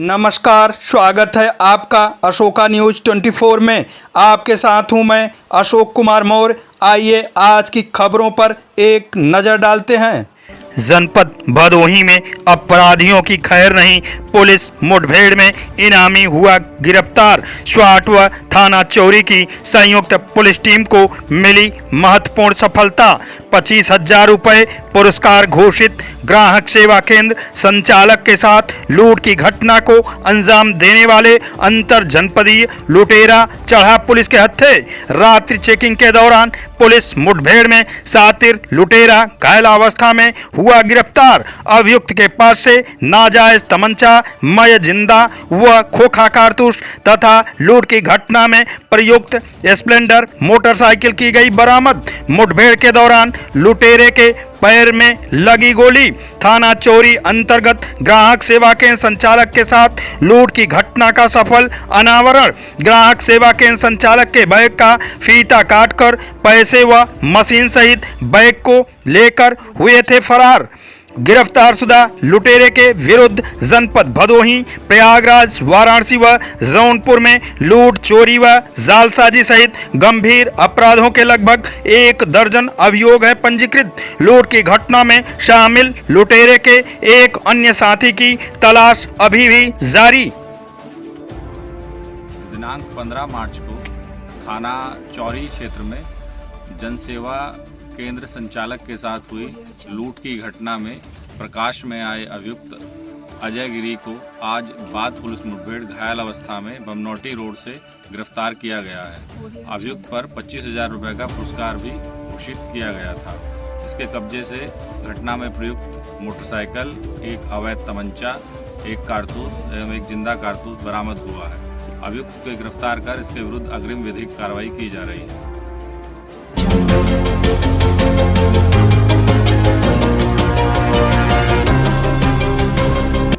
नमस्कार, स्वागत है आपका अशोका न्यूज़ 24 में। आपके साथ हूं मैं अशोक कुमार मौर्य। आइए आज की खबरों पर एक नज़र डालते हैं। जनपद भदोही में अपराधियों की खैर नहीं, पुलिस मुठभेड़ में इनामी हुआ गिरफ्तार। स्वाट व थाना चोरी की संयुक्त पुलिस टीम को मिली महत्वपूर्ण सफलता। 25,000 रुपये पुरस्कार घोषित। ग्राहक सेवा केंद्र संचालक के साथ लूट की घटना को अंजाम देने वाले अंतर जनपदीय लुटेरा चढ़ा पुलिस के हत्थे। रात्रि चेकिंग के दौरान पुलिस मुठभेड़ में सातिर लुटेरा घायल अवस्था में हुआ गिरफ्तार। अभियुक्त के पास से नाजायज तमंचा, मय जिंदा व खोखा कारतूस तथा लूट की घटना में प्रयुक्त स्प्लेंडर मोटरसाइकिल की गई बरामद। मुठभेड़ के दौरान लुटेरे के पैर में लगी गोली। थाना चोरी अंतर्गत ग्राहक सेवा केंद्र संचालक के साथ लूट की घटना का सफल अनावरण। ग्राहक सेवा केंद्र संचालक के बैग का फीता काटकर पैसे व मशीन सहित बैग को लेकर हुए थे फरार। गिरफ्तार शुदा लुटेरे के विरुद्ध जनपद भदोही, प्रयागराज, वाराणसी व जौनपुर में लूट, चोरी व जालसाजी सहित गंभीर अपराधों के लगभग 1 दर्जन अभियोग है पंजीकृत। लूट की घटना में शामिल लुटेरे के एक अन्य साथी की तलाश अभी भी जारी। दिनांक 15 मार्च को थाना चौरी क्षेत्र में जनसेवा केंद्र संचालक के साथ हुई लूट की घटना में प्रकाश में आए अभियुक्त अजय गिरी को आज बाद पुलिस मुठभेड़ घायल अवस्था में बमनौटी रोड से गिरफ्तार किया गया है। अभियुक्त पर 25,000 रुपये का पुरस्कार भी घोषित किया गया था। इसके कब्जे से घटना में प्रयुक्त मोटरसाइकिल, एक अवैध तमंचा, एक कारतूस एवं एक जिंदा कारतूस बरामद हुआ है। अभियुक्त को गिरफ्तार कर इसके विरुद्ध अग्रिम विधिक कार्रवाई की जा रही है।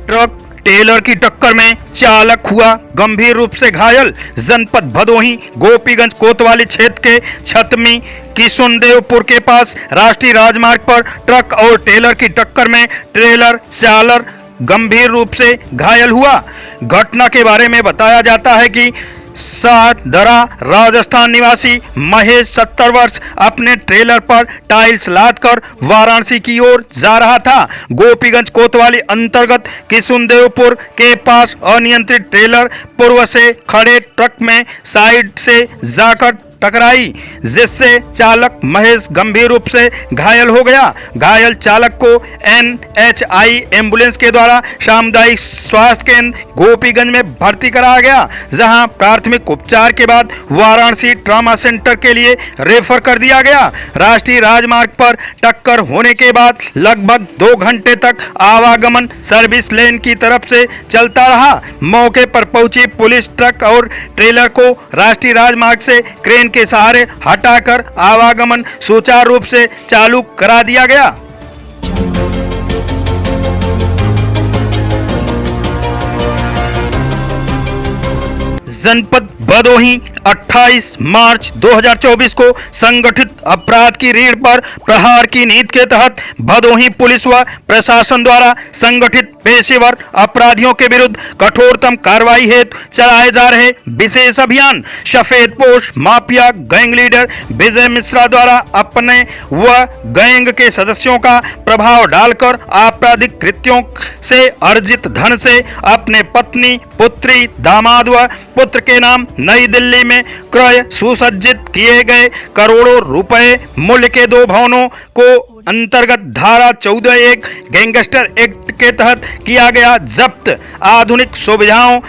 ट्रक टेलर की टक्कर में चालक हुआ गंभीर रूप से घायल। जनपद भदोही गोपीगंज कोतवाली क्षेत्र के छतमी किशुनदेवपुर के पास राष्ट्रीय राजमार्ग पर ट्रक और टेलर की टक्कर में ट्रेलर चालक गंभीर रूप से घायल हुआ। घटना के बारे में बताया जाता है कि सादरा राजस्थान निवासी महेश 70 वर्ष अपने ट्रेलर पर टाइल्स लादकर वाराणसी की ओर जा रहा था। गोपीगंज कोतवाली अंतर्गत किशुनदेवपुर के पास अनियंत्रित ट्रेलर पूर्व से खड़े ट्रक में साइड से जाकर टकराई, जिससे चालक महेश गंभीर रूप से घायल हो गया। घायल चालक को NHI एम्बुलेंस के द्वारा सामुदायिक स्वास्थ्य केंद्र गोपीगंज में भर्ती कराया गया, जहां प्राथमिक उपचार के बाद वाराणसी ट्रॉमा सेंटर के लिए रेफर कर दिया गया। राष्ट्रीय राजमार्ग पर टक्कर होने के बाद लगभग 2 घंटे तक आवागमन सर्विस लेन की तरफ से चलता रहा। मौके पर पहुंची पुलिस ट्रक और ट्रेलर को राष्ट्रीय राजमार्ग से क्रेन के सहारे हटाकर आवागमन सुचारू रूप से चालू करा दिया गया। जनपद भदोही 28 मार्च 2024 को संगठित अपराध की रीढ़ पर प्रहार की नीति के तहत भदोही पुलिस व प्रशासन द्वारा संगठित पेशेवर अपराधियों के विरुद्ध कठोरतम कार्रवाई हेतु चलाए जा रहे विशेष अभियान सफेदपोश mafia gang leader Vijay Mishra द्वारा अपने व गैंग के सदस्यों का प्रभाव डालकर आपराधिक कृत्यों से अर्जित धन से अपने पत्नी, पुत्री, दामाद व पुत्र के नाम नई दिल्ली में क्रय सुसज्जित किए गए करोड़ों रुपए मूल्य के 2 भवनों को अंतर्गत धारा 14(1) गैंगस्टर एक्ट के तहत किया गया जब्त। आधुनिक सुविधाओं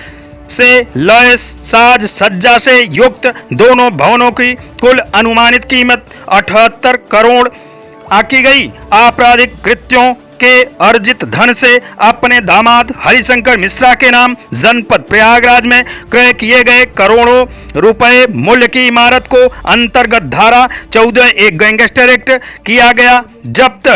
से लैस साज सज्जा से युक्त दोनों भवनों की कुल अनुमानित कीमत 78 करोड़ आंकी गई। आपराधिक कृत्यों के अर्जित धन से अपने दामाद हरिशंकर मिश्रा के नाम जनपद प्रयागराज में क्रय किए गए करोड़ों रुपए मूल्य की इमारत को अंतर्गत धारा 14(1) गैंगस्टर एक्ट किया गया जब्त।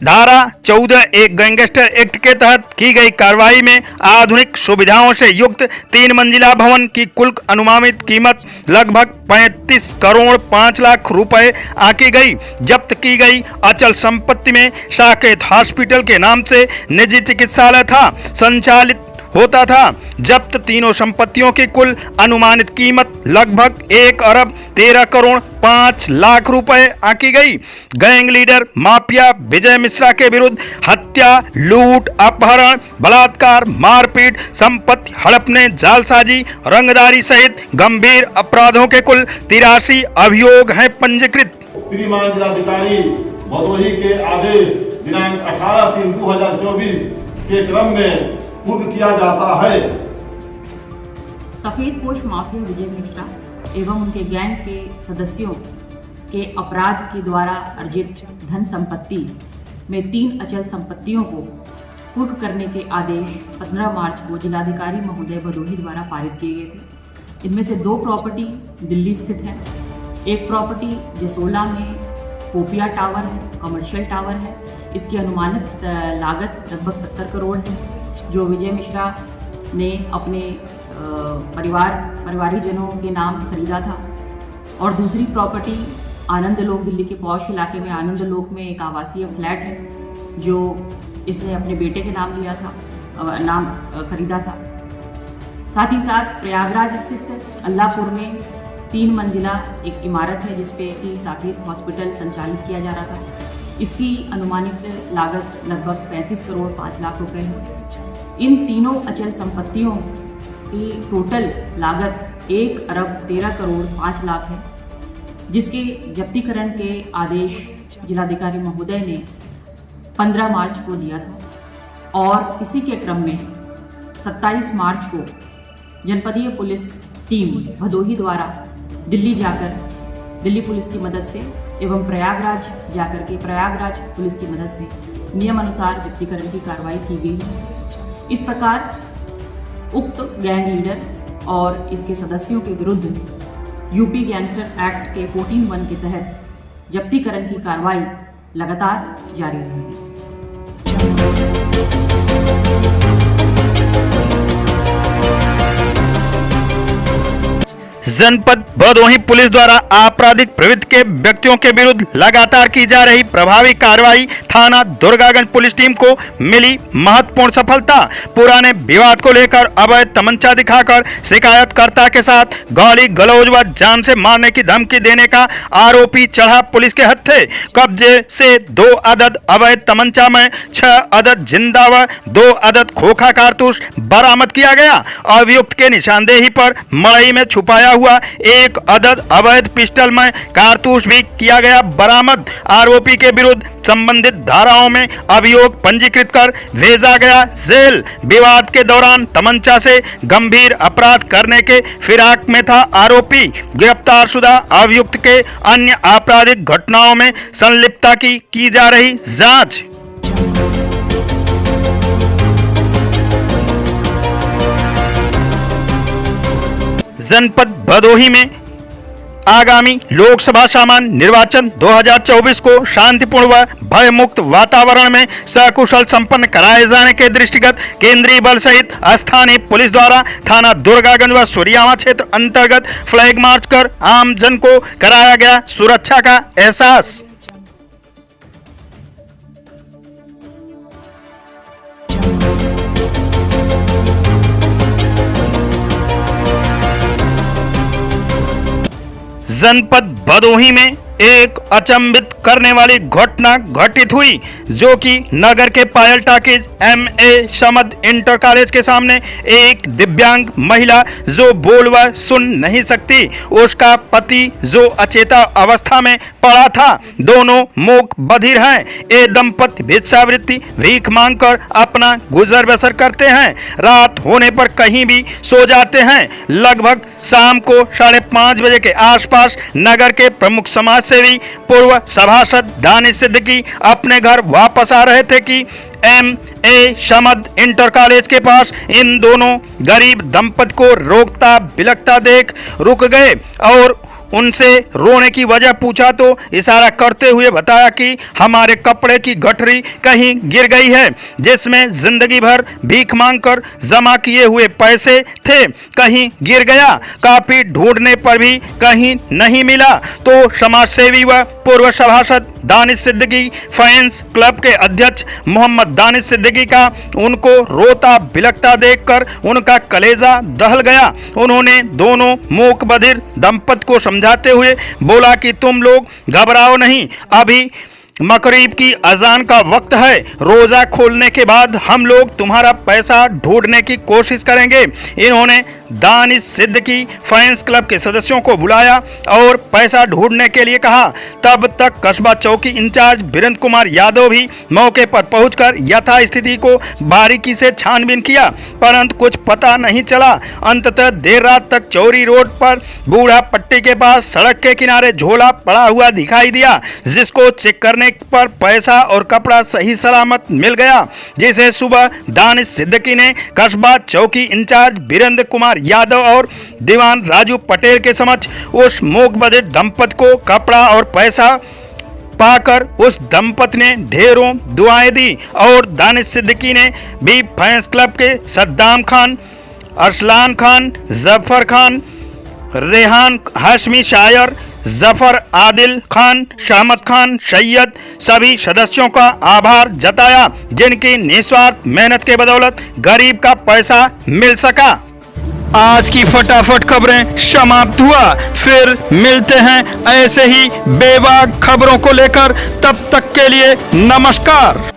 धारा 14(1) गैंगस्टर एक्ट के तहत की गई कार्रवाई में आधुनिक सुविधाओं से युक्त 3 मंजिला भवन की कुल अनुमानित कीमत लगभग 35 करोड़ 5 लाख रुपए आंकी गई। जब्त की गई अचल संपत्ति में साकेत हॉस्पिटल के नाम से निजी चिकित्सालय था। संचालित होता था। जब्त तीनों संपत्तियों की कुल अनुमानित कीमत लगभग 1 अरब 13 करोड़ 5 लाख रुपए आंकी गई। Gang leader mafia Vijay Mishra के विरुद्ध हत्या, लूट, अपहरण, बलात्कार, मारपीट, संपत्ति हड़पने, जालसाजी, रंगदारी सहित गंभीर अपराधों के कुल 83 अभियोग हैं पंजीकृत। श्रीमान जिलाधिकारी भदोही के आदेश दिनांक 18/3/2024 के क्रम में पूर्ण किया जाता है। सफेद पोश माफिया विजय मिश्रा एवं उनके गैंग के सदस्यों के अपराध के द्वारा अर्जित धन संपत्ति में 3 अचल संपत्तियों को कुर्क करने के आदेश 15 मार्च को जिलाधिकारी महोदय भदोही द्वारा पारित किए गए थे। इनमें से 2 प्रॉपर्टी दिल्ली स्थित है, एक प्रॉपर्टी जसोला में पोपिया टावर है, कमर्शियल टावर है। इसकी अनुमानित लागत लगभग 70 करोड़ है, जो विजय मिश्रा ने अपने परिवारीजनों के नाम खरीदा था। और दूसरी प्रॉपर्टी आनंद लोक, दिल्ली के पौष इलाके में आनंद लोक में एक आवासीय फ्लैट है, जो इसने अपने बेटे के नाम लिया था, खरीदा था। साथ ही साथ प्रयागराज स्थित अल्लाहपुर में 3 मंजिला एक इमारत है, जिसपे कि साकेत हॉस्पिटल संचालित किया जा रहा था। इसकी अनुमानित लागत लगभग 35 करोड़ 5 लाख रुपए है। इन तीनों अचल संपत्तियों की टोटल लागत 1 अरब 13 करोड़ 5 लाख है, जिसके जब्तीकरण के आदेश जिलाधिकारी महोदय ने 15 मार्च को दिया था। और इसी के क्रम में 27 मार्च को जनपदीय पुलिस टीम भदोही द्वारा दिल्ली जाकर दिल्ली पुलिस की मदद से एवं प्रयागराज जाकर के प्रयागराज पुलिस की मदद से नियम अनुसार जब्तीकरण की कार्रवाई की गई है। इस प्रकार उक्त गैंग लीडर और इसके सदस्यों के विरुद्ध यूपी गैंगस्टर एक्ट के 14(1) के तहत जब्तीकरण की कार्रवाई लगातार जारी रहेगी। जनपद भदोही पुलिस द्वारा आपराधिक प्रवृत्ति के व्यक्तियों के विरुद्ध लगातार की जा रही प्रभावी कार्रवाई, थाना दुर्गागंज पुलिस टीम को मिली महत्वपूर्ण सफलता। पुराने विवाद को लेकर अवैध तमंचा दिखाकर शिकायतकर्ता के साथ गाली गलौज व जान से मारने की धमकी देने का आरोपी चढ़ा पुलिस के हत्थे। कब्जे से 2 अदद अवैध तमंचा में 6 अदद जिंदा व 2 अदद खोखा कारतूस बरामद किया गया। अभियुक्त के निशानदेही पर मड़ई में छुपाया हुआ 1 अदद अवैध पिस्टल में कारतूस भी किया गया बरामद। आरोपी के विरुद्ध संबंधित धाराओं में अभियोग पंजीकृत कर भेजा गया जेल। विवाद के दौरान तमंचा से गंभीर अपराध करने के फिराक में था आरोपी। गिरफ्तारशुदा अभियुक्त के अन्य आपराधिक घटनाओं में संलिप्तता की जा रही जांच। जनपद भदोही में आगामी लोकसभा सामान्य निर्वाचन 2024 को शांतिपूर्ण व भयमुक्त वातावरण में सकुशल संपन्न कराए जाने के दृष्टिगत केंद्रीय बल सहित स्थानीय पुलिस द्वारा थाना दुर्गागंज व सूर्यावा क्षेत्र अंतर्गत फ्लैग मार्च कर आम जन को कराया गया सुरक्षा का एहसास। जनपद भदोही में एक अचंभित करने वाली घटना घटित हुई, जो कि नगर के Payal talkies MA Samad inter college के सामने एक दिव्यांग महिला जो बोल व सुन नहीं सकती, उसका पति जो अचेता अवस्था में पड़ा था, दोनों मूक बधिर हैं। ये दंपति भिक्षावृत्ति भीख मांगकर अपना गुजर बसर करते हैं। रात होने पर कहीं भी सो जाते हैं। लगभग शाम को 5:30 बजे के आसपास नगर के प्रमुख समाज सेवी पूर्व सभासद दानिश सिद्दीकी अपने घर वापस आ रहे थे कि MA समद इंटर कॉलेज के पास इन दोनों गरीब दंपति को रोकता बिलखता देख रुक गए और उनसे रोने की वजह पूछा तो इशारा करते हुए बताया कि हमारे कपड़े की गठरी कहीं गिर गई है, जिसमें जिंदगी भर भीख मांगकर जमा किए हुए पैसे थे, कहीं गिर गया। काफी ढूंढने पर भी कहीं नहीं मिला तो समाजसेवी व पूर्व सभासद दानिश सिद्दीकी फैंस क्लब के अध्यक्ष मोहम्मद दानिश सिद्दीकी का उनको रोता बिलखता देखकर उनका कलेजा दहल गया। उन्होंने दोनों मूक बधिर दंपत को समझाते हुए बोला कि तुम लोग घबराओ नहीं, अभी मगरिब की अजान का वक्त है, रोजा खोलने के बाद हम लोग तुम्हारा पैसा ढूंढने की कोशिश करेंगे। इन्होंने दानिश सिद्दीकी फैंस क्लब के सदस्यों को बुलाया और पैसा ढूंढने के लिए कहा। तब तक कस्बा चौकी इंचार्ज वीरेंद्र कुमार यादव भी मौके पर पहुंचकर यथास्थिति को बारीकी से छानबीन किया, परंतु कुछ पता नहीं चला। अंततः देर रात तक चौरी रोड पर बूढ़ा पट्टी के पास सड़क के किनारे झोला पड़ा हुआ दिखाई दिया, जिसको चेक करने पर पैसा और कपड़ा सही सलामत मिल गया, जिसे सुबह दानिश सिद्दीकी ने कस्बा चौकी इंचार्ज वीरेंद्र कुमार यादव और दीवान राजू पटेल के समक्ष उस मूक बधिर दंपत को कपड़ा और पैसा पाकर उस दंपत ने ढेरों दुआएं दी और दानिश सिद्दीकी ने भी फैंस क्लब के सद्दाम खान, अरसलान खान, जफर खान, रेहान हाशमी शायर, जफर आदिल खान, शहमद खान, सैयद सभी सदस्यों का आभार जताया, जिनकी निस्वार्थ मेहनत के बदौलत गरीब का पैसा मिल सका। आज की फटाफट खबरें समाप्त हुआ, फिर मिलते हैं ऐसे ही बेबाक खबरों को लेकर, तब तक के लिए नमस्कार।